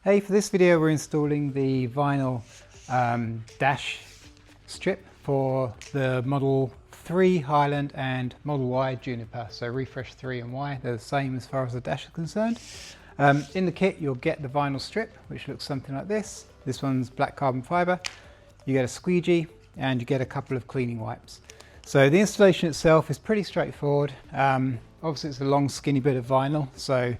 Hey, for this video we're installing the vinyl dash strip for the Model 3 Highland and Model Y Juniper. So refresh 3 and Y, they're the same as far as the dash is concerned. In the kit you'll get the vinyl strip, which looks something like this. This one's black carbon fibre. You get a squeegee and you get a couple of cleaning wipes. So the installation itself is pretty straightforward. Obviously it's a long skinny bit of vinyl, so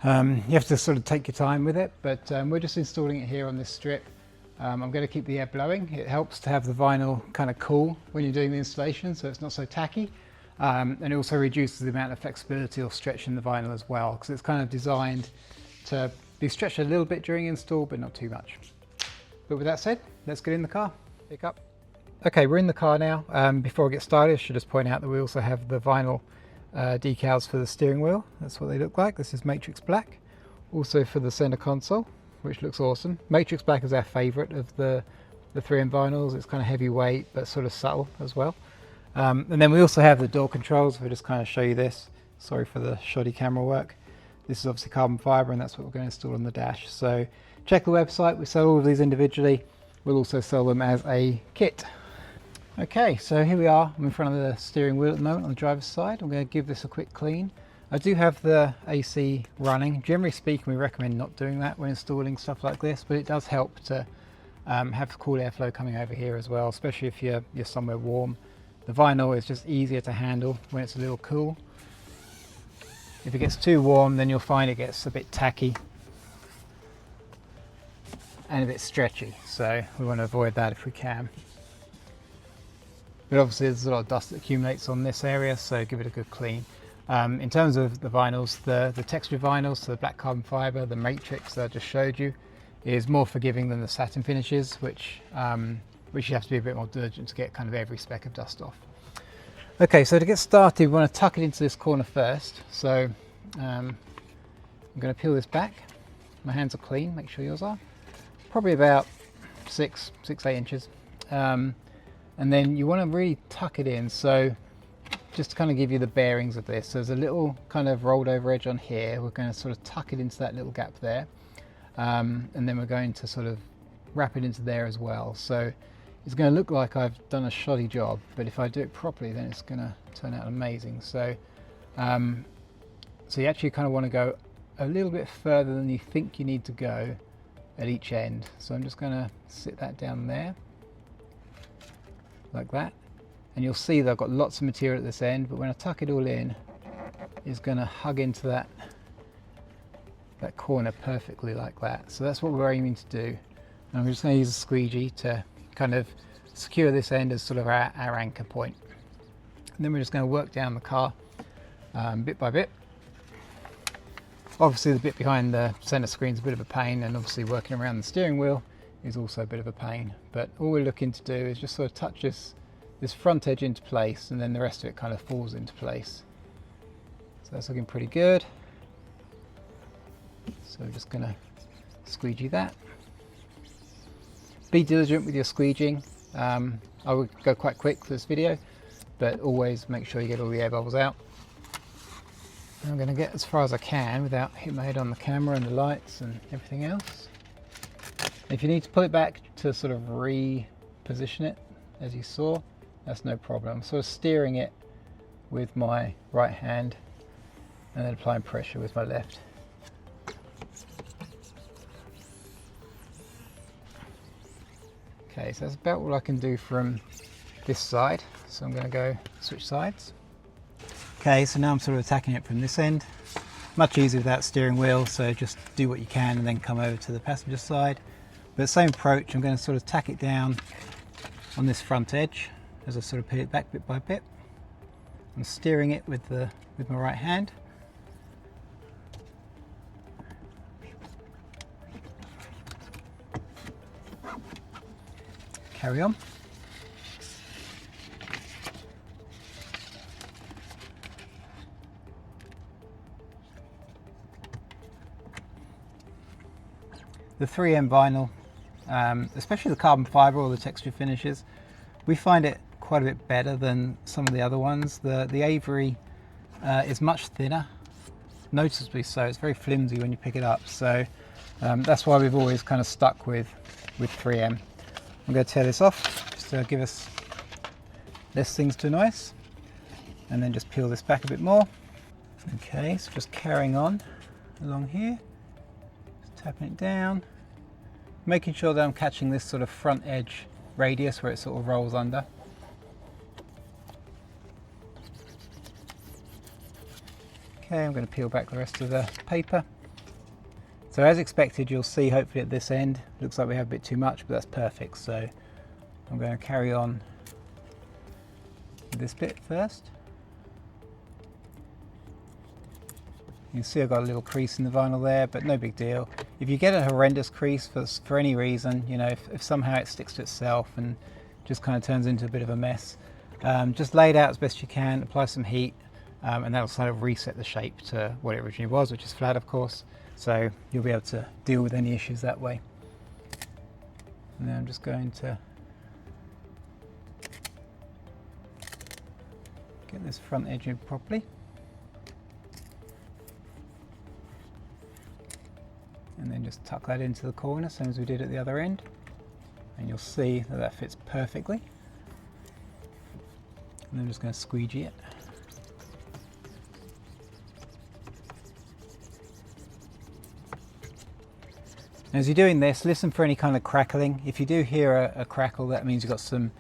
you have to sort of take your time with it, but we're just installing it here on this strip. I'm going to keep the air blowing. It helps to have the vinyl kind of cool when you're doing the installation, so it's not so tacky. And it also reduces the amount of flexibility or stretch in the vinyl as well, because it's kind of designed to be stretched a little bit during install, but not too much. But with that said, let's get in the car, pick up. Okay, we're in the car now. Before I get started, I should just point out that we also have the vinyl decals for the steering wheel. That's what they look like. This is Matrix Black. Also for the center console, which looks awesome. Matrix Black is our favorite of the 3M vinyls. It's kind of heavyweight but sort of subtle as well. And then we also have the door controls. We'll just kind of show you this. Sorry for the shoddy camera work. This is obviously carbon fiber, and that's what we're going to install on the dash. So check the website. We sell all of these individually. We'll also sell them as a kit. Okay, so here we are. I'm in front of the steering wheel at the moment on the driver's side. I'm going to give this a quick clean. I do have the AC running. Generally speaking, we recommend not doing that when installing stuff like this, but it does help to have cool airflow coming over here as well, especially if you're somewhere warm. The vinyl is just easier to handle when it's a little cool. If it gets too warm, then you'll find it gets a bit tacky and a bit stretchy, so we want to avoid that if we can. But obviously there's a lot of dust that accumulates on this area, so give it a good clean. In terms of the vinyls, the textured vinyls, so the black carbon fibre, the matrix that I just showed you, is more forgiving than the satin finishes, which you have to be a bit more diligent to get kind of every speck of dust off. Okay, so to get started, we want to tuck it into this corner first. So I'm going to peel this back. My hands are clean, make sure yours are. Probably about 6-8 inches. And then you want to really tuck it in, so just to kind of give you the bearings of this, there's a little kind of rolled over edge on here. We're going to sort of tuck it into that little gap there, and then we're going to sort of wrap it into there as well. So it's going to look like I've done a shoddy job, but if I do it properly then it's going to turn out amazing. So so you actually kind of want to go a little bit further than you think you need to go at each end. So I'm just going to sit that down there like that, and you'll see that I've got lots of material at this end, but when I tuck it all in, it's going to hug into that corner perfectly like that. So that's what we're aiming to do, and I'm just going to use a squeegee to kind of secure this end as sort of our anchor point. And then we're just going to work down the car bit by bit. Obviously the bit behind the center screen is a bit of a pain, and obviously working around the steering wheel is also a bit of a pain, but all we're looking to do is just sort of touch this front edge into place, and then the rest of it kind of falls into place. So that's looking pretty good. So we're just going to squeegee that. Be diligent with your squeegeeing. I would go quite quick for this video, but always make sure you get all the air bubbles out. I'm going to get as far as I can without hitting my head on the camera and the lights and everything else. If you need to pull it back to sort of reposition it, as you saw, that's no problem. I'm sort of steering it with my right hand and then applying pressure with my left. Okay, so that's about all I can do from this side. So I'm going to go switch sides. Okay, so now I'm sort of attacking it from this end. Much easier without steering wheel, so just do what you can and then come over to the passenger side. But same approach, I'm going to sort of tack it down on this front edge as I sort of peel it back bit by bit. I'm steering it with my right hand. Carry on. The 3M vinyl, especially the carbon fibre or the texture finishes, we find it quite a bit better than some of the other ones. The Avery is much thinner, noticeably so. It's very flimsy when you pick it up, so That's why we've always kind of stuck with 3M. I'm going to tear this off just to give us less things to noise, and then just peel this back a bit more. Okay, so just carrying on along here, just tapping it down, making sure that I'm catching this sort of front edge radius where it sort of rolls under. Okay, I'm going to peel back the rest of the paper. So as expected, you'll see hopefully at this end, looks like we have a bit too much, but that's perfect. So I'm going to carry on with this bit first. You can see I've got a little crease in the vinyl there, but no big deal. If you get a horrendous crease for any reason, you know, if somehow it sticks to itself and just kind of turns into a bit of a mess, just lay it out as best you can, apply some heat, and that'll sort of reset the shape to what it originally was, which is flat, of course. So you'll be able to deal with any issues that way. And then I'm just going to get this front edge in properly. And then just tuck that into the corner, same as we did at the other end. And you'll see that that fits perfectly. And I'm just going to squeegee it. As you're doing this, listen for any kind of crackling. If you do hear a crackle, that means you've got some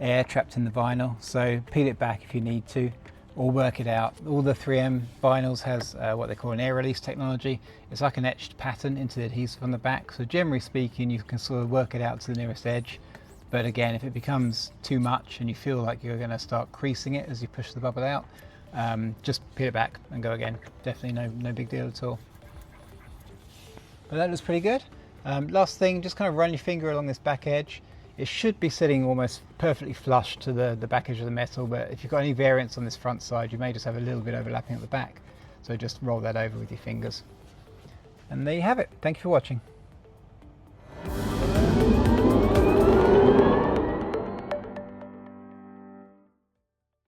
air trapped in the vinyl. So peel it back if you need to, or work it out. All the 3M vinyls has what they call an air release technology. It's like an etched pattern into the adhesive on the back. So generally speaking, you can sort of work it out to the nearest edge. But again, if it becomes too much and you feel like you're going to start creasing it as you push the bubble out, just peel it back and go again. Definitely no big deal at all. But that looks pretty good. Last thing, just kind of run your finger along this back edge. It should be sitting almost perfectly flush to the back edge of the metal, but if you've got any variance on this front side, you may just have a little bit overlapping at the back. So just roll that over with your fingers. And there you have it. Thank you for watching.